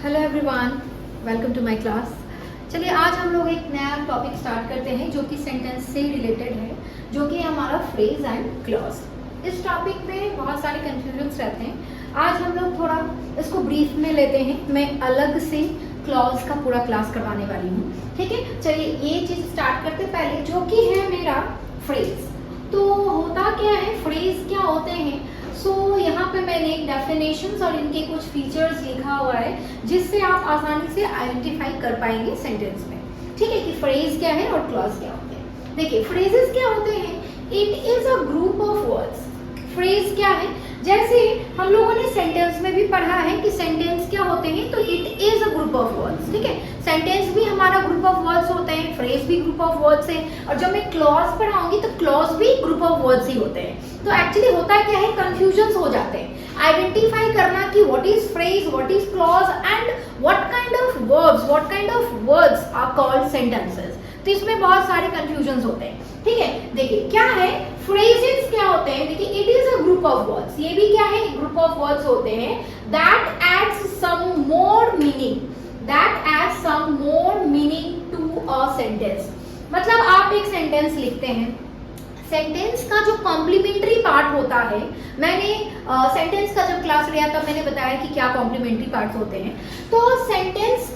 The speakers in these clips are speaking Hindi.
Hello everyone, welcome to my class. चलिए आज हम लोग एक नया टॉपिक स्टार्ट करते हैं जो कि सेंटेंस से रिलेटेड है, जो कि हमारा फ्रेज एंड क्लॉज। इस टॉपिक में बहुत सारे कंफ्यूजन्स रहते हैं। आज हम लोग थोड़ा इसको ब्रीफ में लेते हैं। मैं अलग से क्लॉज का पूरा क्लास करवाने वाली हूँ, ठीक है। चलिए ये चीज़ स्टार्ट करते पहले, जो कि है मेरा फ्रेज। तो होता क्या है, फ्रेज क्या होते हैं। यहाँ पे मैंने डेफिनेशंस और इनके कुछ फीचर्स लिखा हुआ है जिससे आप आसानी से आइडेंटिफाई कर पाएंगे सेंटेंस में, ठीक है, कि फ्रेज क्या है और क्लॉज क्या होते हैं। देखिए फ्रेजेस क्या होते हैं, it is a group of words. Phrase क्या है, जैसे हम लोगों ने सेंटेंस में भी पढ़ा है कि सेंटेंस क्या होते हैं, तो it is a group of words, ठीक है। सेंटेंस भी हमारा ग्रुप ऑफ वर्ड्स होते हैं, फ्रेज भी ग्रुप ऑफ वर्ड्स है, और जब मैं क्लॉज पढ़ाऊंगी तो क्लॉज भी ग्रुप ऑफ वर्ड्स ही होते हैं। तो एक्चुअली होता क्या है, कंफ्यूजन्स हो जाते हैं आइडेंटिफाई करना कि what is phrase, what is clause and what kind of words are called sentences. तो इसमें बहुत सारे कंफ्यूजन्स होते हैं, ठीक है। देखिए क्या है, फ्रेजेस क्या होते हैं, देखिए it is a group of words. ये भी क्या है, ग्रुप ऑफ वर्ड्स होते हैं that adds some more meaning to a sentence. मतलब आप एक सेंटेंस लिखते हैं, सेंटेंस का जो कॉम्प्लीमेंट्री पार्ट होता है, मैंने सेंटेंस का जब क्लास लिया तब मैंने बताया कि क्या कॉम्प्लीमेंट्री पार्ट्स होते हैं। तो सेंटेंस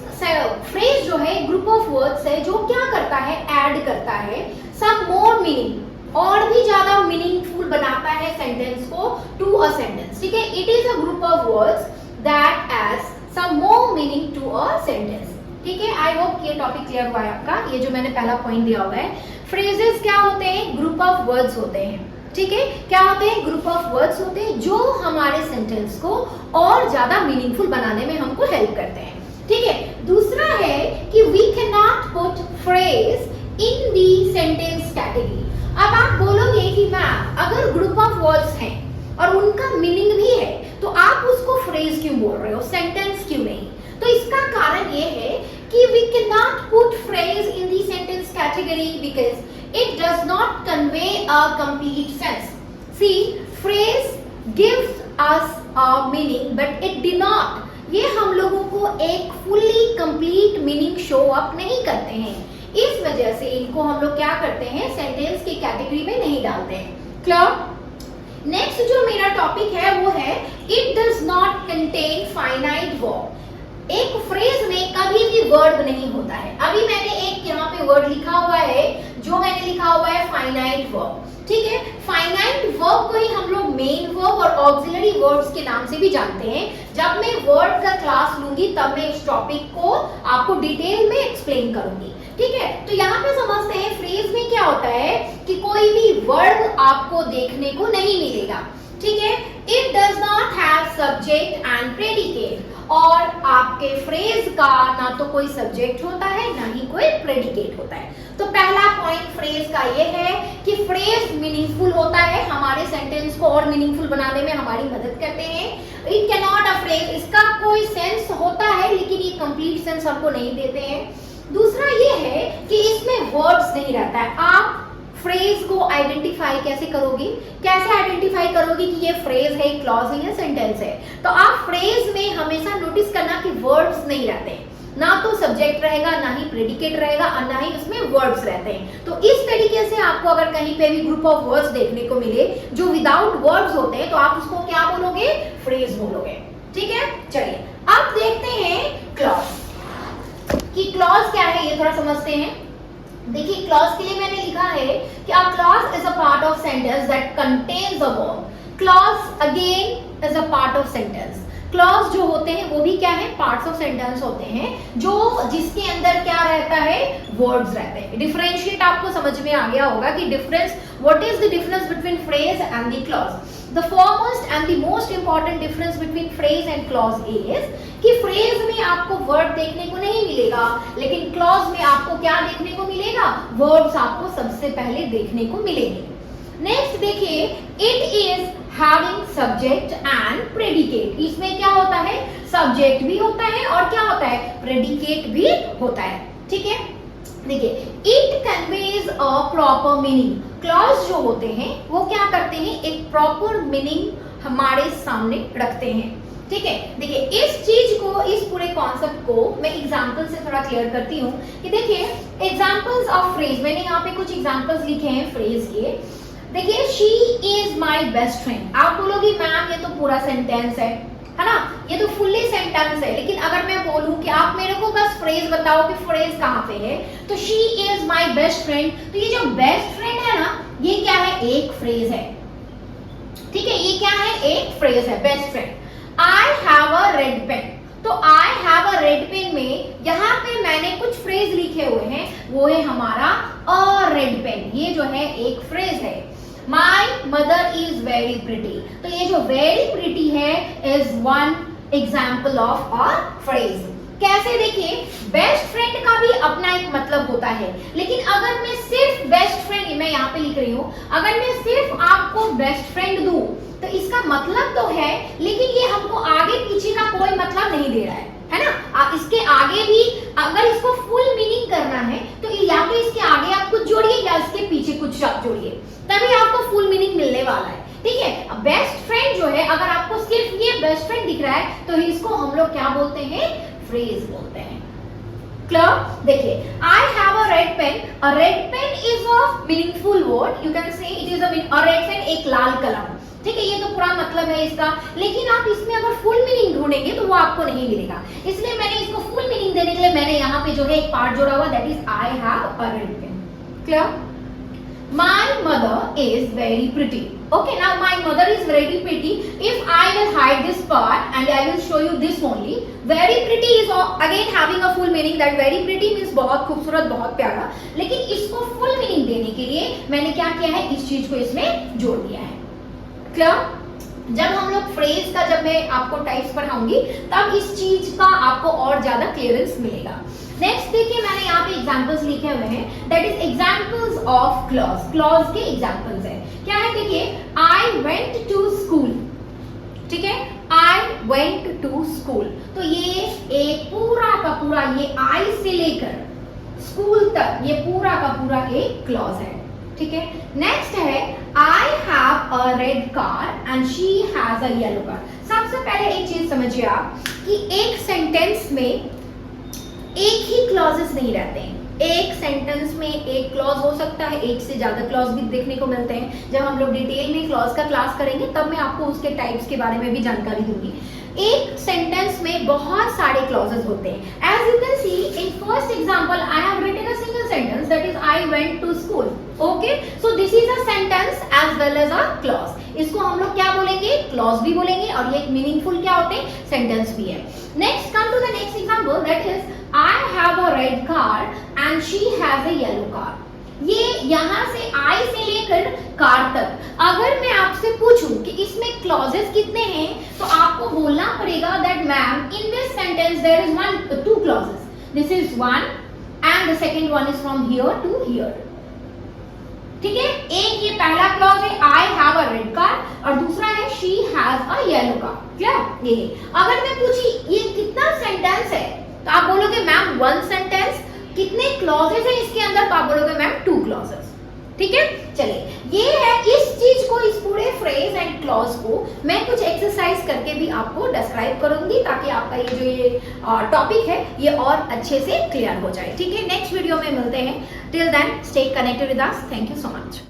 फ्रेज जो है ग्रुप ऑफ वर्ड्स है जो क्या करता है, ऐड करता है सम मोर मीनिंग, और भी ज्यादा मीनिंगफुल बनाता है सेंटेंस को टू अ सेंटेंस, ठीक है। It is a group of words that adds some more meaning to a sentence, ठीक है। आई होप ये टॉपिक क्लियर हुआ है आपका। ये जो मैंने पहला पॉइंट दिया हुआ है, फ्रेजेस क्या होते हैं, ग्रुप ऑफ वर्ड्स होते हैं, ठीक है। क्या होते हैं, ग्रुप ऑफ वर्ड्स होते हैं जो हमारे सेंटेंस को और ज्यादा मीनिंगफुल बनाने में हमको हेल्प करते हैं, ठीक है। दूसरा है कि we can not put phrase in the sentence category. अब आप बोलोगे कि मैम अगर ग्रुप ऑफ वर्ड्स हैं और उनका मीनिंग भी है तो आप उसको फ्रेज क्यों बोल रहे हो, सेंटेंस क्यों नहीं। तो इसका कारण ये है कि we cannot put phrase in the sentence category because it does not convey a complete sense. See, phrase gives us a meaning but it did not. ये हम लोगों को एक fully complete meaning show up नहीं करते हैं। इस वजह से इनको हम लोग क्या करते हैं, सेंटेंस की कैटेगरी में नहीं डालते हैं। क्लियर? नेक्स्ट जो मेरा टॉपिक है वो है it does not contain finite verb. एक फ्रेज में कभी भी वर्ब नहीं होता है। अभी मैंने एक यहाँ पे वर्ड लिखा हुआ है, जो मैंने लिखा हुआ है फाइनाइट वर्ब, ठीक है। फाइनाइट वर्ब को ही हम लोग मेन वर्ब और ऑक्सिलरी वर्ब्स के नाम से भी जानते हैं। जब मैं वर्ड का क्लास लूंगी तब मैं इस टॉपिक को आपको डिटेल में एक्सप्लेन करूंगी, ठीक है। तो यहाँ पे समझते हैं फ्रेज में क्या होता है कि कोई भी वर्ब आपको देखने को नहीं मिलेगा, ठीक है। It does not have subject and predicate, और आपके फ्रेज का ना तो कोई सब्जेक्ट होता है ना ही कोई प्रेडिकेट होता है। तो पहला पॉइंट फ्रेज का ये है कि फ्रेज मीनिंगफुल होता है, हमारे सेंटेंस को और मीनिंगफुल बनाने में हमारी मदद करते हैं। It can not a phrase, इसका कोई सेंस होता है लेकिन ये कंप्लीट सेंस हमको नहीं देते हैं। दूसरा ये है कि इसमें वर्ड्स नहीं रहता है। आप फ्रेज को आइडेंटिफाई कैसे करोगी, कैसे आइडेंटिफाई करोगी कि ये फ्रेज है, क्लॉज है या सेंटेंस है। तो आप फ्रेज में हमेशा नोटिस करना कि वर्ड्स नहीं रहते हैं, ना तो सब्जेक्ट रहेगा ना ही प्रेडिकेट रहेगा और ना ही उसमें वर्ड्स रहते हैं। तो इस तरीके से आपको अगर कहीं पे भी ग्रुप ऑफ वर्ड्स देखने को मिले जो विदाउट वर्ड्स होते हैं तो आप उसको क्या बोलोगे, फ्रेज बोलोगे, ठीक है। चलिए अब देखते हैं क्लॉज कि क्लॉज क्या है, ये थोड़ा समझते हैं। देखिए क्लॉज के लिए मैंने लिखा है कि a clause is a part of sentence that contains a verb. Clause again is a part of sentence. Clause जो होते हैं वो भी क्या है, पार्ट्स ऑफ सेंटेंस होते हैं, जो जिसके अंदर क्या रहता है, वर्ड्स रहते हैं। डिफरेंशिएट आपको समझ में आ गया होगा कि difference, what is the difference between phrase and the clause. The foremost and the most important difference between phrase and clause is कि phrase में आपको word देखने को नहीं मिलेगा, लेकिन clause में आपको क्या देखने को मिलेगा, words आपको सबसे पहले देखने को मिलेंगे। नेक्स्ट देखिए, it is having subject and predicate. इसमें क्या होता है, subject भी होता है और क्या होता है, predicate भी होता है, ठीक है। देखिए it conveys a proper meaning. Clause जो होते हैं वो क्या करते हैं, एक प्रॉपर मीनिंग हमारे सामने रखते हैं, ठीक है। देखिए इस चीज को, इस पूरे कॉन्सेप्ट को मैं एग्जांपल से थोड़ा क्लियर करती हूँ कि देखिए एग्जांपल्स ऑफ फ्रेज, मैंने यहाँ पे कुछ एग्जांपल्स लिखे हैं फ्रेज के। देखिए she is my best friend, आप बोलोगे मैम ये तो पूरा सेंटेंस है ना, ये तो फुल्ली सेंटेंस है, लेकिन अगर मैं बोलूं कि आप मेरे को बस फ्रेज बताओ कि फ्रेज कहाँ पे है, तो she is my best friend, तो ये जो बेस्ट फ्रेंड है ना, ये क्या है, एक फ्रेज है, ठीक है, ये क्या है, एक फ्रेज है, best friend. I have a red pen, तो I have a red pen में यहाँ पे मैंने कुछ फ्रेज लिखे हुए हैं, वो है हमारा अ रेड पेन, ये जो है एक फ्रेज है। My mother is very pretty, तो ये जो वेरी प्रिटी है is one example of a phrase. कैसे, देखिए बेस्ट फ्रेंड का भी अपना एक मतलब होता है, लेकिन अगर मैं सिर्फ बेस्ट फ्रेंड, मैं यहाँ पे लिख रही हूँ, अगर मैं सिर्फ आपको बेस्ट फ्रेंड दूं तो इसका मतलब तो है, लेकिन ये हमको आगे पीछे का कोई मतलब नहीं दे रहा है ना। आप इसके आगे भी अगर इसको फुल मीनिंग करना है तो या तो इसके आगे आप कुछ जोड़िए या इसके पीछे कुछ शब्द जोड़िए, तभी आपको फुल मीनिंग मिलने वाला है, ठीक है। बेस्ट फ्रेंड जो है, अगर आपको सिर्फ ये बेस्ट फ्रेंड दिख रहा है तो इसको हम लोग क्या बोलते हैं, फ्रेज बोलते हैं। क्लियर, देखिए I have a red pen, a red pen is a meaningful word, you can say it is a red pen, एक लाल कलम, ठीक है, ये तो पूरा मतलब है इसका, लेकिन आप इसमें अगर फुल मीनिंग ढूंढेंगे तो वो आपको नहीं मिलेगा, इसलिए मैंने इसको फुल मीनिंग देने के लिए मैंने यहाँ पे जो है एक पार्ट जोड़ा हुआ, that is I have a red pen. Clear, my mother is very pretty, okay, now my mother is very pretty, if I will hide this part and I will show you this only, very pretty is again having a full meaning, that very pretty means बहुत खूबसूरत, बहुत प्यारा, लेकिन इसको फुल मीनिंग देने के लिए मैंने क्या किया है, इस चीज को इसमें जोड़ दिया है। क्लियर, जब हम लोग फ्रेज का, जब मैं आपको टाइप्स पढ़ाऊंगी तब इस चीज का आपको और ज्यादा क्लियरेंस मिलेगा। नेक्स्ट देखिए मैंने यहाँ पे एग्जांपल्स लिखे हुए हैं, that is examples of clause, clause के एग्जांपल्स है, क्या है, देखिए आई वेंट टू स्कूल, ठीक है, आई वेंट टू स्कूल, तो ये एक पूरा का पूरा, ये आई से लेकर स्कूल तक ये पूरा का पूरा एक क्लॉज है, ठीक है। नेक्स्ट है आई have a red car and she has a yellow car. सबसे पहले एक चीज समझिए आप कि एक सेंटेंस में एक ही क्लॉजेस नहीं रहते हैं, एक सेंटेंस में एक क्लॉज हो सकता है, एक से ज्यादा क्लॉज भी देखने को मिलते हैं। जब हम लोग डिटेल में क्लॉज का क्लास करेंगे तब मैं आपको उसके टाइप्स के बारे में भी जानकारी दूंगी। एक सेंटेंस में बहुत सारे क्लॉजेस होते हैं। As you can see in first example I have written a single sentence, that is I went to school, okay, so this is a sentence as well as a clause. इसको हम लोग क्या बोलेंगे, क्लॉज भी बोलेंगे, और ये एक मीनिंगफुल क्या होते हैं, सेंटेंस भी है। Next come to the next example, that is I have a red car and she has a yellow car. ये यहाँ से I से लेकर कार तक, अगर मैं आपसे पूछूं कि इसमें क्लॉजेस कितने हैं, तो आपको बोलना पड़ेगा that ma'am in this sentence there is two clauses. This is one and the second one is from here to here. ठीक है, एक ये पहला क्लॉज है I have a red car और दूसरा है she has a yellow car। क्या ये, अगर मैं पूछी ये कितना सेंटेंस है तो आप बोलोगे मैम वन सेंटेंस, कितने क्लॉजेस हैं इसके अंदर, तो आप बोलोगे मैम टू क्लॉजेस। ठीक है, चलिए ये है इस चीज को, इस पूरे फ्रेज एंड क्लॉज को मैं कुछ एक्सरसाइज करके भी आपको डिस्क्राइब करूंगी ताकि आपका ये जो ये टॉपिक है ये और अच्छे से क्लियर हो जाए। ठीक है, नेक्स्ट वीडियो में मिलते हैं। Till then stay connected with us, thank you so much.